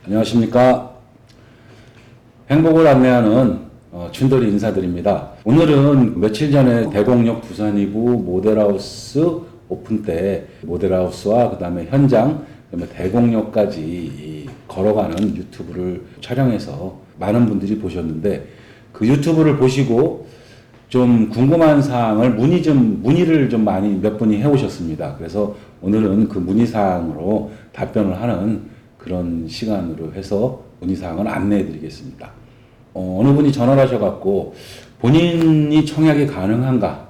안녕하십니까. 행복을 안내하는 춘돌이 인사드립니다. 오늘은 며칠 전에 대곡역 두산 2부 모델하우스 오픈 때 모델하우스와 그 다음에 현장, 그 다음에 대곡역까지 걸어가는 유튜브를 촬영해서 많은 분들이 보셨는데, 그 유튜브를 보시고 좀 궁금한 사항을 문의를 좀 많이 몇 분이 해오셨습니다. 그래서 오늘은 그 문의사항으로 답변을 하는 그런 시간으로 해서 문의사항을 안내해 드리겠습니다. 어느 분이 전화를 하셔갖고 본인이 청약이 가능한가,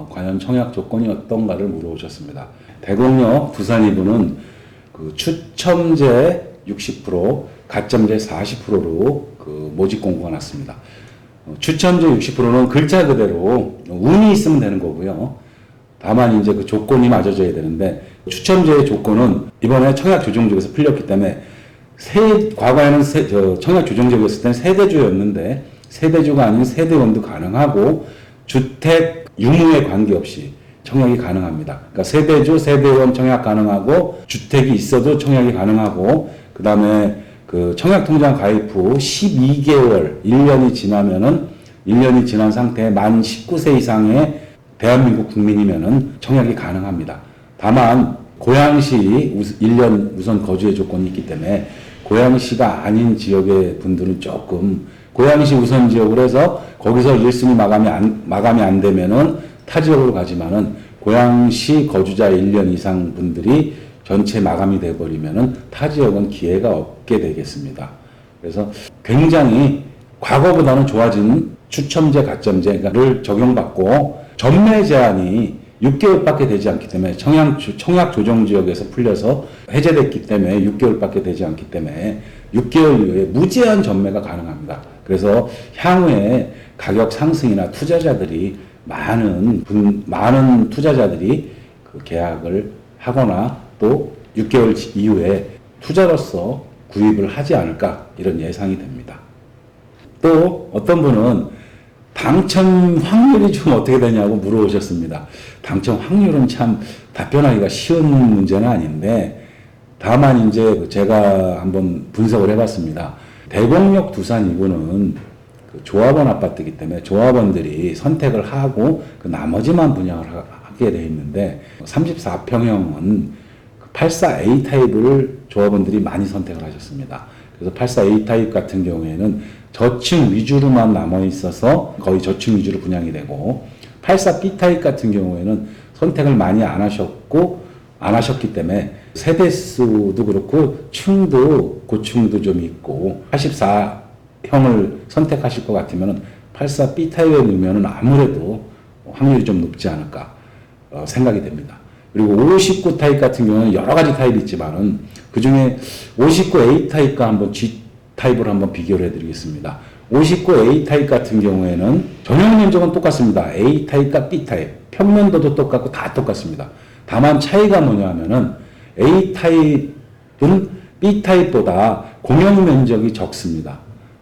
과연 청약 조건이 어떤가를 물어보셨습니다. 대곡역 두산 2부는 그 추첨제 60%, 가점제 40%로 그 모집 공고가 났습니다. 추첨제 60%는 글자 그대로 운이 있으면 되는 거고요. 다만 이제 그 조건이 맞아져야 되는데, 추첨제의 조건은 이번에 청약 조정지역에서 풀렸기 때문에 과거에는 청약 조정지역이었을 때는 세대주였는데 세대주가 아닌 세대원도 가능하고 주택 유무에 관계없이 청약이 가능합니다. 그러니까 세대주, 세대원 청약 가능하고 주택이 있어도 청약이 가능하고, 그 다음에 그 청약통장 가입 후 12개월, 1년이 지나면은 1년이 지난 상태에 만 19세 이상의 대한민국 국민이면은 청약이 가능합니다. 다만 고양시 1년 우선 거주의 조건이 있기 때문에 고양시가 아닌 지역의 분들은 조금, 고양시 우선 지역으로 해서 거기서 1순위 마감이 안 되면은 타 지역으로 가지만은 고양시 거주자 1년 이상 분들이 전체 마감이 돼버리면은 타 지역은 기회가 없게 되겠습니다. 그래서 굉장히 과거보다는 좋아진 추첨제, 가점제를 적용받고 전매 제한이 6개월밖에 되지 않기 때문에 청약 조정 지역에서 풀려서 해제됐기 때문에 6개월밖에 되지 않기 때문에 6개월 이후에 무제한 전매가 가능합니다. 그래서 향후에 가격 상승이나 투자자들이 많은 투자자들이 그 계약을 하거나 또 6개월 이후에 투자로서 구입을 하지 않을까, 이런 예상이 됩니다. 또 어떤 분은 당첨 확률이 좀 어떻게 되냐고 물어보셨습니다. 당첨 확률은 참 답변하기가 쉬운 문제는 아닌데, 다만 이제 제가 한번 분석을 해봤습니다. 대곡역 두산 2부는 그 조합원 아파트이기 때문에 조합원들이 선택을 하고 그 나머지만 분양을 하게 돼 있는데, 34평형은 84A 타입을 조합원들이 많이 선택을 하셨습니다. 그래서 84A 타입 같은 경우에는 저층 위주로만 남아 있어서 거의 저층 위주로 분양이 되고, 84B 타입 같은 경우에는 선택을 많이 안 하셨기 때문에 세대수도 그렇고 층도 고층도 좀 있고, 84형을 선택하실 것 같으면 84B 타입에 넣으면 아무래도 확률이 좀 높지 않을까 생각이 됩니다. 그리고 59 타입 같은 경우는 여러 가지 타입이 있지만은 그 중에 59A 타입과 한번 G 타입을 한번 비교를 해드리겠습니다. 59A 타입 같은 경우에는 전용 면적은 똑같습니다. A 타입과 B 타입, 평면도도 똑같고 다 똑같습니다. 다만 차이가 뭐냐면은 A 타입은 B 타입보다 공용 면적이 적습니다.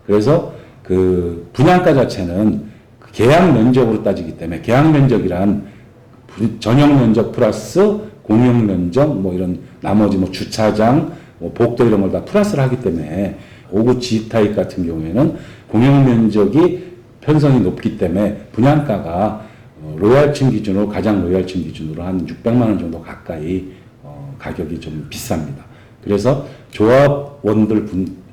그래서 그 분양가 자체는 계약 면적으로 따지기 때문에, 계약 면적이란 전용 면적 플러스 공용 면적, 뭐 이런 나머지 뭐 주차장, 뭐 복도 이런 걸 다 플러스를 하기 때문에 59G 타입 같은 경우에는 공용 면적이 편성이 높기 때문에 분양가가 로얄층 기준으로, 가장 로얄층 기준으로 한 600만 원 정도 가까이 가격이 좀 비쌉니다. 그래서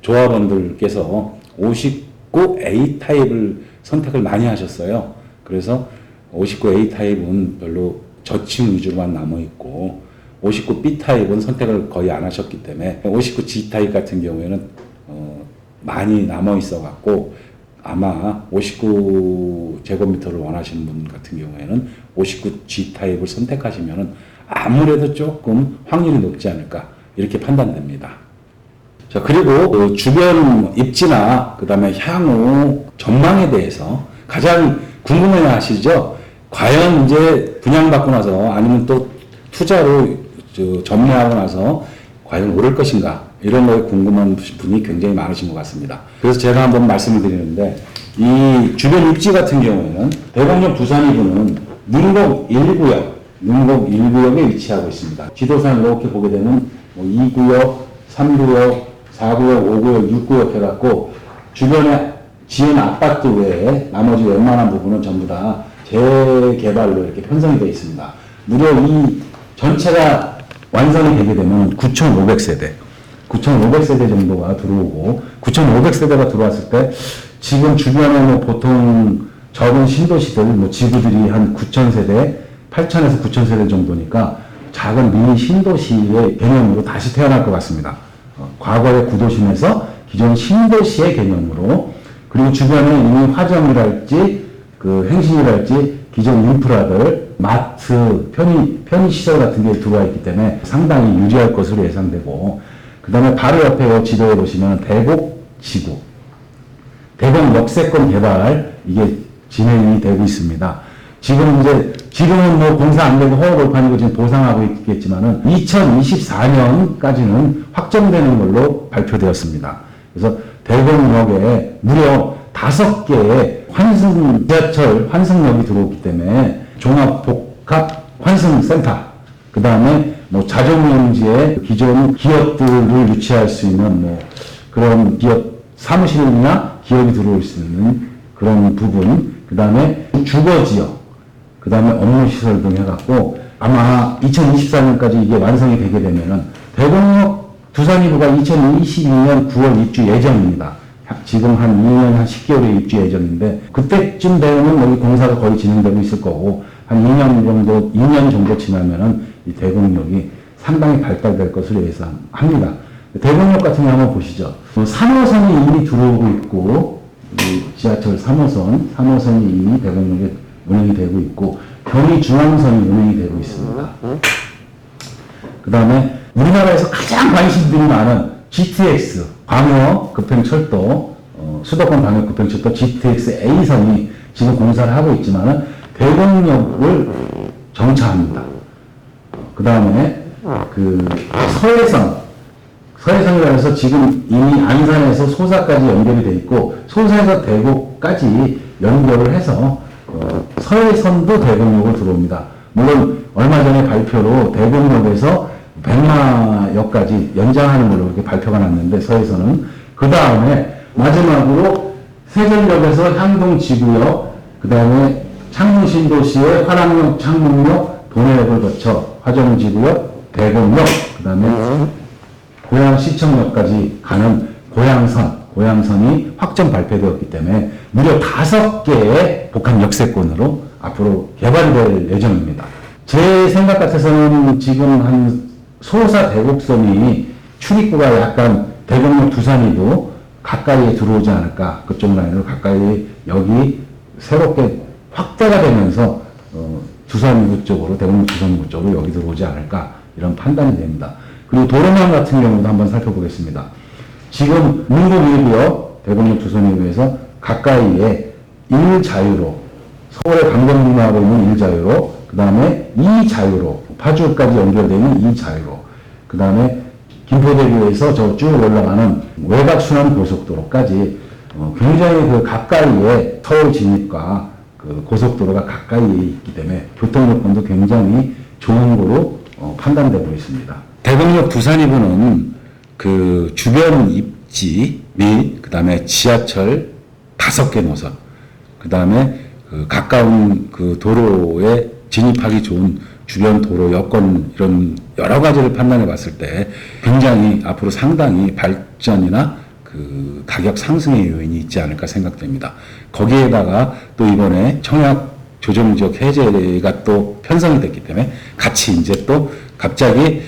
조합원들께서 59A 타입을 선택을 많이 하셨어요. 그래서 59A 타입은 별로 저층 위주로만 남아 있고, 59B 타입은 선택을 거의 안 하셨기 때문에 59G 타입 같은 경우에는 많이 남아 있어 갖고, 아마 59제곱미터를 원하시는 분 같은 경우에는 59G 타입을 선택하시면은 아무래도 조금 확률이 높지 않을까, 이렇게 판단됩니다. 자, 그리고 그 주변 입지나 그 다음에 향후 전망에 대해서 가장 궁금해 하시죠? 과연 이제 분양받고 나서, 아니면 또 투자로 전매하고 나서 과연 오를 것인가, 이런 거에 궁금한 분이 굉장히 많으신 것 같습니다. 그래서 제가 한번 말씀을 드리는데, 이 주변 입지 같은 경우에는 대곡역 두산 2부는 능곡 1구역에 위치하고 있습니다. 지도상 이렇게 보게 되면 2구역, 3구역, 4구역, 5구역, 6구역 해갖고 주변에 지은 아파트 외에 나머지 웬만한 부분은 전부 다 재개발로 이렇게 편성이 되어 있습니다. 무려 이 전체가 완성이 되게 되면 9,500세대, 9,500세대 정도가 들어오고 9,500세대가 들어왔을 때 지금 주변에 뭐 보통 적은 신도시들, 뭐 지구들이 한 9,000세대, 8,000에서 9,000세대 정도니까 작은 미니 신도시의 개념으로 다시 태어날 것 같습니다. 과거의 구도심에서 기존 신도시의 개념으로, 그리고 주변에 이미 화정이랄지 그 행신이랄지 기존 인프라들, 마트, 편의시설 같은 게 들어와 있기 때문에 상당히 유리할 것으로 예상되고, 그 다음에 바로 옆에 지도에 보시면 대곡지구, 대곡 역세권 개발, 이게 진행이 되고 있습니다. 지금은 뭐 공사 안 되고 허허 벌판이고 지금 도상하고 있겠지만은 2024년까지는 확정되는 걸로 발표되었습니다. 그래서 대곡역에 무려 5개의 지하철 환승역이 들어오기 때문에 종합복합 환승센터, 그 다음에 뭐 자정용지에 기존 기업들을 유치할 수 있는 뭐 그런 기업 사무실이나 기업이 들어올 수 있는 그런 부분, 그 다음에 주거지역, 그 다음에 업무시설 등 해갖고 아마 2024년까지 이게 완성이 되게 되면은 대곡역 두산이부가 2022년 9월 입주 예정입니다. 지금 한 2년, 한 10개월의 입주 예정인데 그때쯤 되면 여기 공사가 거의 진행되고 있을 거고 한 2년 정도 지나면은 이 대곡역이 상당히 발달될 것으로 예상합니다. 대곡역 같은 거 한번 보시죠. 3호선이 이미 들어오고 있고, 지하철 3호선이 이미 대곡역에 운행이 되고 있고, 경의중앙선이 운행이 되고 있습니다. 그 다음에 우리나라에서 가장 관심들이 많은 GTX, 광역급행철도, 수도권 광역급행철도 GTX A선이 지금 공사를 하고 있지만은 대곡역을 정차합니다. 그 다음에 서해선이라 해서 지금 이미 안산에서 소사까지 연결이 돼 있고, 소사에서 대곡까지 연결을 해서 서해선도 대곡역으로 들어옵니다. 물론 얼마 전에 발표로 대곡역에서 백마역까지 연장하는 걸로 이렇게 발표가 났는데, 서해선은 그 다음에 마지막으로 세전역에서 향동지구역, 그 다음에 창릉신도시의 화랑역, 창릉역, 도내역을 거쳐 화정지구역, 대곡역, 그 다음에 고양시청역까지 가는 고양선이 확정 발표되었기 때문에 무려 5개의 복합 역세권으로 앞으로 개발이 될 예정입니다. 제 생각 같아서는 지금 한 소사 대곡선이 출입구가 약간 대곡역 두산이도 가까이에 들어오지 않을까, 그쪽 라인으로 가까이 여기 새롭게 확대가 되면서 두산이구 쪽으로, 대곡역 두산이구 쪽으로 여기 들어오지 않을까, 이런 판단이 됩니다. 그리고 도로망 같은 경우도 한번 살펴보겠습니다. 지금 문곡 1구역, 대곡역 두산이구에서 가까이에 1자유로, 서울의 강변북로하고 있는 1자유로, 그 다음에 2자유로, 파주까지 연결되는 2자유로, 그 다음에 김포대교에서 저 쭉 올라가는 외곽순환 고속도로까지 굉장히 그 가까이에 서울 진입과 그 고속도로가 가까이에 있기 때문에 교통여건도 굉장히 좋은 거로 판단되고 있습니다. 대곡역 두산이구는 그 주변 입지 및 그 다음에 지하철 5개 노선, 그 다음에 그 가까운 그 도로에 진입하기 좋은 주변 도로 여건, 이런 여러 가지를 판단해 봤을 때 굉장히 앞으로 상당히 발전이나 그 가격 상승의 요인이 있지 않을까 생각됩니다. 거기에다가 또 이번에 청약 조정지역 해제가 또 편성이 됐기 때문에 같이 이제 또 갑자기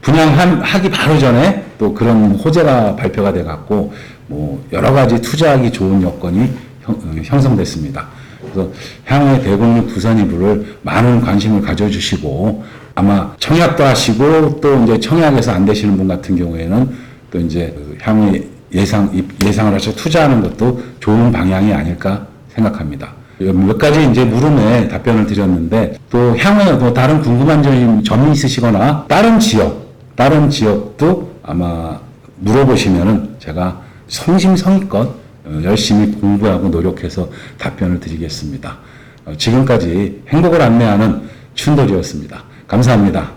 분양하기 바로 전에 또 그런 호재가 발표가 돼 갖고 뭐 여러 가지 투자하기 좋은 여건이 형성됐습니다. 그래서 향후에 대곡역 두산이구를 많은 관심을 가져주시고, 아마 청약도 하시고 또 이제 청약에서 안 되시는 분 같은 경우에는 또 이제 향후에 예상을 하셔서 투자하는 것도 좋은 방향이 아닐까 생각합니다. 몇 가지 이제 물음에 답변을 드렸는데, 또 향후에 뭐 다른 궁금한 점이 있으시거나 다른 지역도 아마 물어보시면은 제가 성심성의껏 열심히 공부하고 노력해서 답변을 드리겠습니다. 지금까지 행복을 안내하는 춘돌이었습니다. 감사합니다.